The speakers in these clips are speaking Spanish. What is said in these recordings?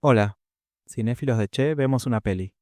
Hola, cinéfilos de Che, vemos una peli.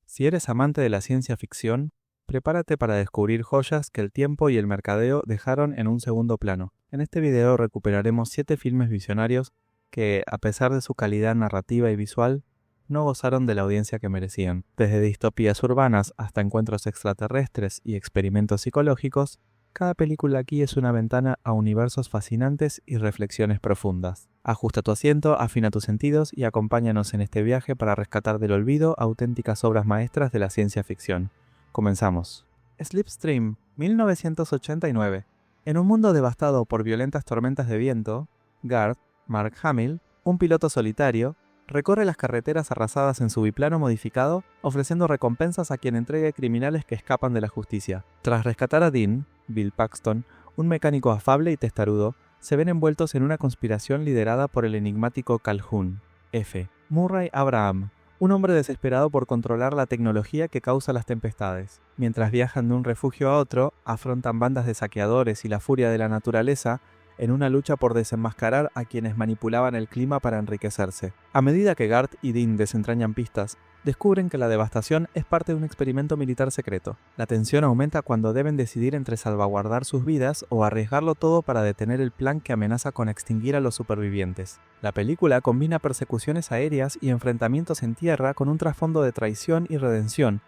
Si eres amante de la ciencia ficción, prepárate para descubrir joyas que el tiempo y el mercadeo dejaron en un segundo plano. En este video recuperaremos 7 filmes visionarios que, a pesar de su calidad narrativa y visual, no gozaron de la audiencia que merecían. Desde distopías urbanas hasta encuentros extraterrestres y experimentos psicológicos, cada película aquí es una ventana a universos fascinantes y reflexiones profundas. Ajusta tu asiento, afina tus sentidos y acompáñanos en este viaje para rescatar del olvido auténticas obras maestras de la ciencia ficción. Comenzamos. Slipstream, 1989. En un mundo devastado por violentas tormentas de viento, Garth, Mark Hamill, un piloto solitario, recorre las carreteras arrasadas en su biplano modificado, ofreciendo recompensas a quien entregue criminales que escapan de la justicia. Tras rescatar a Dean, Bill Paxton, un mecánico afable y testarudo, se ven envueltos en una conspiración liderada por el enigmático Calhoun, F. Murray Abraham, un hombre desesperado por controlar la tecnología que causa las tempestades. Mientras viajan de un refugio a otro, afrontan bandas de saqueadores y la furia de la naturaleza en una lucha por desenmascarar a quienes manipulaban el clima para enriquecerse. A medida que Garth y Dean desentrañan pistas, descubren que la devastación es parte de un experimento militar secreto. La tensión aumenta cuando deben decidir entre salvaguardar sus vidas o arriesgarlo todo para detener el plan que amenaza con extinguir a los supervivientes. La película combina persecuciones aéreas y enfrentamientos en tierra con un trasfondo de traición y redención,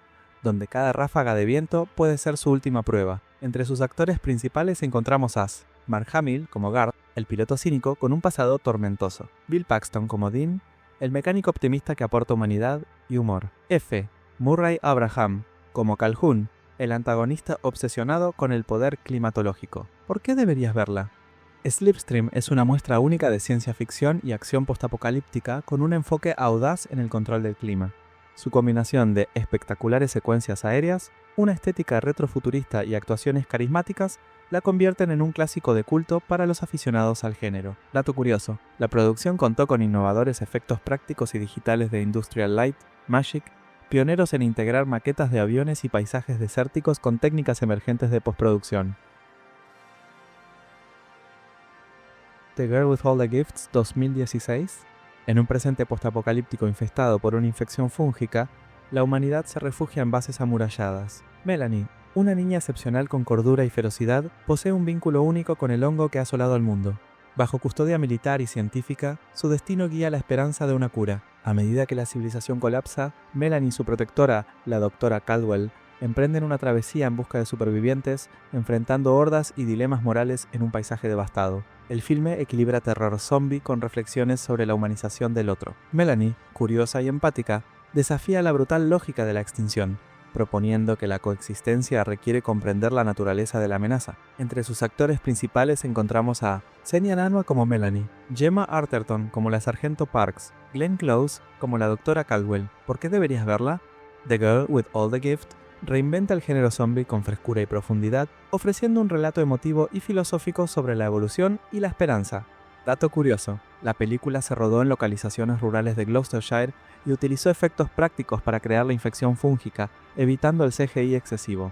donde cada ráfaga de viento puede ser su última prueba. Entre sus actores principales encontramos a Mark Hamill como Garth, el piloto cínico con un pasado tormentoso; Bill Paxton como Dean, el mecánico optimista que aporta humanidad y humor; F. Murray Abraham como Calhoun, el antagonista obsesionado con el poder climatológico. ¿Por qué deberías verla? Slipstream es una muestra única de ciencia ficción y acción postapocalíptica con un enfoque audaz en el control del clima. Su combinación de espectaculares secuencias aéreas, una estética retrofuturista y actuaciones carismáticas la convierten en un clásico de culto para los aficionados al género. Dato curioso, la producción contó con innovadores efectos prácticos y digitales de Industrial Light, Magic, pioneros en integrar maquetas de aviones y paisajes desérticos con técnicas emergentes de postproducción. The Girl with All the Gifts 2016. En un presente postapocalíptico infestado por una infección fúngica, la humanidad se refugia en bases amuralladas. Melanie, una niña excepcional con cordura y ferocidad, posee un vínculo único con el hongo que ha asolado al mundo. Bajo custodia militar y científica, su destino guía la esperanza de una cura. A medida que la civilización colapsa, Melanie y su protectora, la doctora Caldwell, emprenden una travesía en busca de supervivientes, enfrentando hordas y dilemas morales en un paisaje devastado. El filme equilibra terror zombie con reflexiones sobre la humanización del otro. Melanie, curiosa y empática, desafía la brutal lógica de la extinción, proponiendo que la coexistencia requiere comprender la naturaleza de la amenaza. Entre sus actores principales encontramos a Xenia Nanua como Melanie, Gemma Arterton como la sargento Parks, Glenn Close como la doctora Caldwell. ¿Por qué deberías verla? The Girl with All the Gifts reinventa el género zombie con frescura y profundidad, ofreciendo un relato emotivo y filosófico sobre la evolución y la esperanza. Dato curioso, la película se rodó en localizaciones rurales de Gloucestershire y utilizó efectos prácticos para crear la infección fúngica, evitando el CGI excesivo.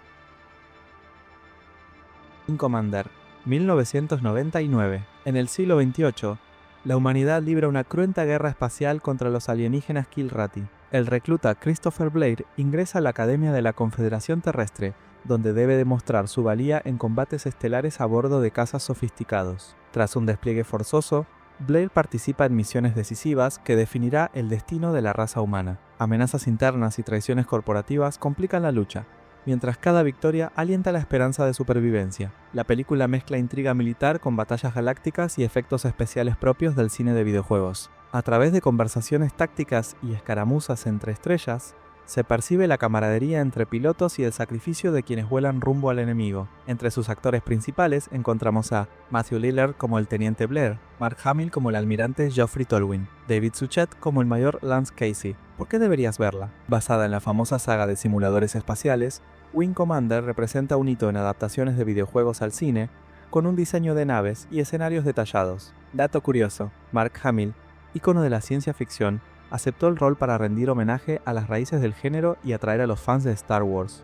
Wing Commander, 1999. En el siglo XXVIII, la humanidad libra una cruenta guerra espacial contra los alienígenas Kilrathi. El recluta Christopher Blair ingresa a la Academia de la Confederación Terrestre, donde debe demostrar su valía en combates estelares a bordo de cazas sofisticados. Tras un despliegue forzoso, Blair participa en misiones decisivas que definirá el destino de la raza humana. Amenazas internas y traiciones corporativas complican la lucha, mientras cada victoria alienta la esperanza de supervivencia. La película mezcla intriga militar con batallas galácticas y efectos especiales propios del cine de videojuegos. A través de conversaciones tácticas y escaramuzas entre estrellas, se percibe la camaradería entre pilotos y el sacrificio de quienes vuelan rumbo al enemigo. Entre sus actores principales encontramos a Matthew Lillard como el teniente Blair, Mark Hamill como el almirante Geoffrey Tolwyn, David Suchet como el mayor Lance Casey. ¿Por qué deberías verla? Basada en la famosa saga de simuladores espaciales, Wing Commander representa un hito en adaptaciones de videojuegos al cine, con un diseño de naves y escenarios detallados. Dato curioso, Mark Hamill, ícono de la ciencia ficción, aceptó el rol para rendir homenaje a las raíces del género y atraer a los fans de Star Wars.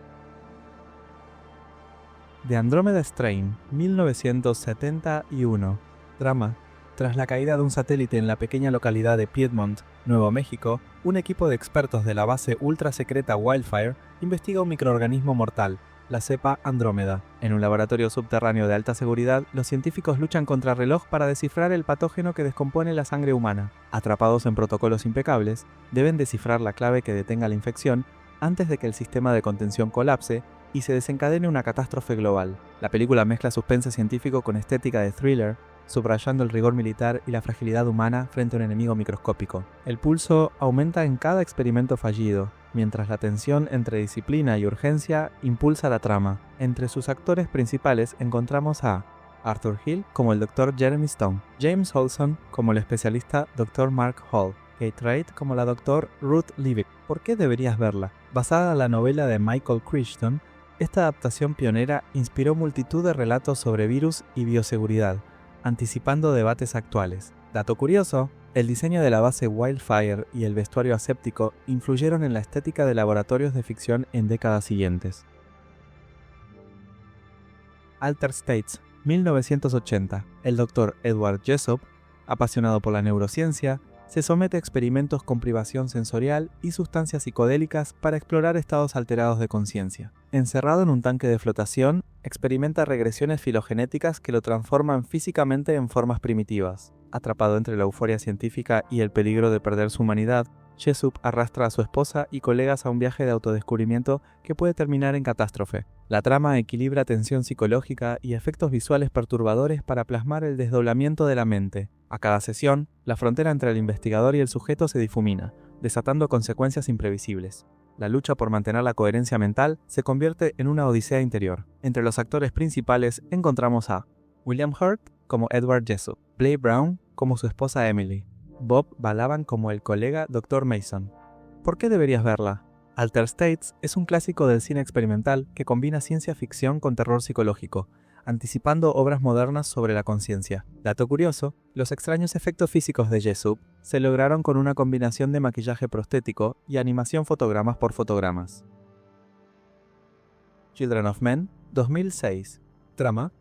The Andromeda Strain, 1971. Drama, Tras la caída de un satélite en la pequeña localidad de Piedmont, Nuevo México, un equipo de expertos de la base ultra secreta Wildfire investiga un microorganismo mortal, la cepa Andrómeda. En un laboratorio subterráneo de alta seguridad, los científicos luchan contra reloj para descifrar el patógeno que descompone la sangre humana. Atrapados en protocolos impecables, deben descifrar la clave que detenga la infección antes de que el sistema de contención colapse y se desencadene una catástrofe global. La película mezcla suspense científico con estética de thriller, subrayando el rigor militar y la fragilidad humana frente a un enemigo microscópico. El pulso aumenta en cada experimento fallido, mientras la tensión entre disciplina y urgencia impulsa la trama. Entre sus actores principales encontramos a Arthur Hill como el Dr. Jeremy Stone, James Olson como el especialista Dr. Mark Hall, Kate Reid como la Dr. Ruth Leavitt. ¿Por qué deberías verla? Basada en la novela de Michael Crichton, esta adaptación pionera inspiró multitud de relatos sobre virus y bioseguridad, anticipando debates actuales. Dato curioso, el diseño de la base Wildfire y el vestuario aséptico influyeron en la estética de laboratorios de ficción en décadas siguientes. Altered States, 1980. El Dr. Edward Jessop, apasionado por la neurociencia, se somete a experimentos con privación sensorial y sustancias psicodélicas para explorar estados alterados de conciencia. Encerrado en un tanque de flotación, experimenta regresiones filogenéticas que lo transforman físicamente en formas primitivas. Atrapado entre la euforia científica y el peligro de perder su humanidad, Jessop arrastra a su esposa y colegas a un viaje de autodescubrimiento que puede terminar en catástrofe. La trama equilibra tensión psicológica y efectos visuales perturbadores para plasmar el desdoblamiento de la mente. A cada sesión, la frontera entre el investigador y el sujeto se difumina, desatando consecuencias imprevisibles. La lucha por mantener la coherencia mental se convierte en una odisea interior. Entre los actores principales encontramos a William Hurt como Edward Jessop, Blair Brown como su esposa Emily, Bob Balaban como el colega Dr. Mason. ¿Por qué deberías verla? Altered States es un clásico del cine experimental que combina ciencia ficción con terror psicológico, anticipando obras modernas sobre la conciencia. Dato curioso, los extraños efectos físicos de Jessop se lograron con una combinación de maquillaje prostético y animación fotogramas por fotogramas. Children of Men, 2006. Trama: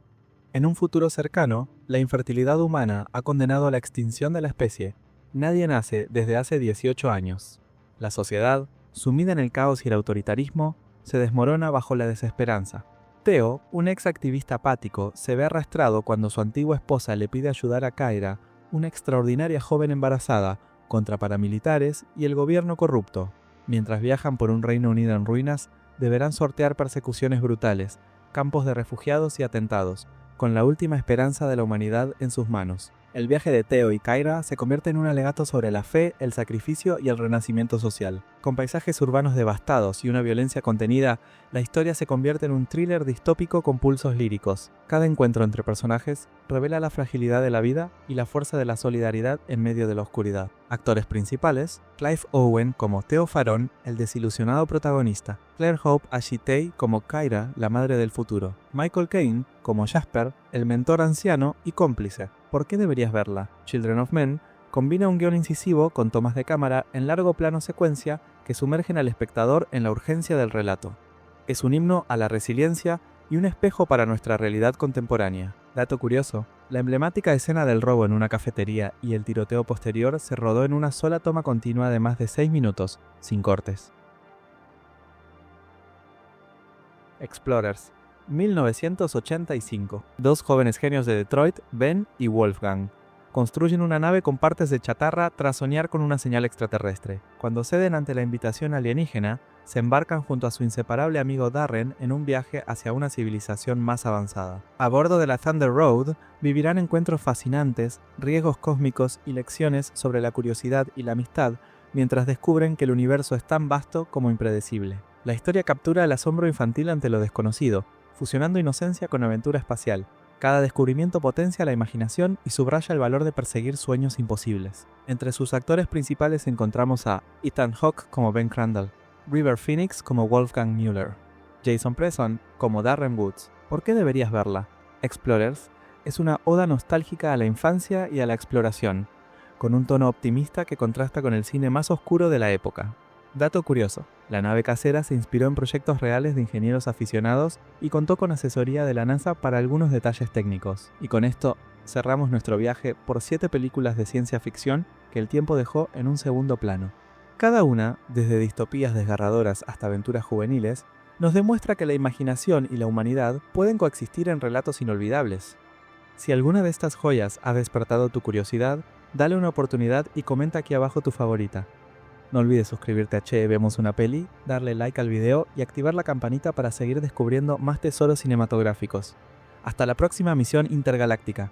en un futuro cercano, la infertilidad humana ha condenado a la extinción de la especie. Nadie nace desde hace 18 años. La sociedad, sumida en el caos y el autoritarismo, se desmorona bajo la desesperanza. Theo, un ex activista apático, se ve arrastrado cuando su antigua esposa le pide ayudar a Kyra, una extraordinaria joven embarazada, contra paramilitares y el gobierno corrupto. Mientras viajan por un Reino Unido en ruinas, deberán sortear persecuciones brutales, campos de refugiados y atentados, con la última esperanza de la humanidad en sus manos. El viaje de Theo y Kyra se convierte en un alegato sobre la fe, el sacrificio y el renacimiento social. Con paisajes urbanos devastados y una violencia contenida, la historia se convierte en un thriller distópico con pulsos líricos. Cada encuentro entre personajes revela la fragilidad de la vida y la fuerza de la solidaridad en medio de la oscuridad. Actores principales: Clive Owen como Theo Farón, el desilusionado protagonista; Claire Hope Ashitey como Kyra, la madre del futuro; Michael Caine como Jasper, el mentor anciano y cómplice. ¿Por qué deberías verla? Children of Men combina un guión incisivo con tomas de cámara en largo plano secuencia que sumergen al espectador en la urgencia del relato. Es un himno a la resiliencia y un espejo para nuestra realidad contemporánea. Dato curioso, la emblemática escena del robo en una cafetería y el tiroteo posterior se rodó en una sola toma continua de más de 6 minutos, sin cortes. Explorers, 1985. Dos jóvenes genios de Detroit, Ben y Wolfgang, construyen una nave con partes de chatarra tras soñar con una señal extraterrestre. Cuando ceden ante la invitación alienígena, se embarcan junto a su inseparable amigo Darren en un viaje hacia una civilización más avanzada. A bordo de la Thunder Road, vivirán encuentros fascinantes, riesgos cósmicos y lecciones sobre la curiosidad y la amistad, mientras descubren que el universo es tan vasto como impredecible. La historia captura el asombro infantil ante lo desconocido, fusionando inocencia con aventura espacial. Cada descubrimiento potencia la imaginación y subraya el valor de perseguir sueños imposibles. Entre sus actores principales encontramos a Ethan Hawke como Ben Crandall, River Phoenix como Wolfgang Müller, Jason Preston como Darren Woods. ¿Por qué deberías verla? Explorers es una oda nostálgica a la infancia y a la exploración, con un tono optimista que contrasta con el cine más oscuro de la época. Dato curioso, la nave casera se inspiró en proyectos reales de ingenieros aficionados y contó con asesoría de la NASA para algunos detalles técnicos. Y con esto cerramos nuestro viaje por 7 películas de ciencia ficción que el tiempo dejó en un segundo plano. Cada una, desde distopías desgarradoras hasta aventuras juveniles, nos demuestra que la imaginación y la humanidad pueden coexistir en relatos inolvidables. Si alguna de estas joyas ha despertado tu curiosidad, dale una oportunidad y comenta aquí abajo tu favorita. No olvides suscribirte a Che, Vemos una Peli, darle like al video y activar la campanita para seguir descubriendo más tesoros cinematográficos. Hasta la próxima misión intergaláctica.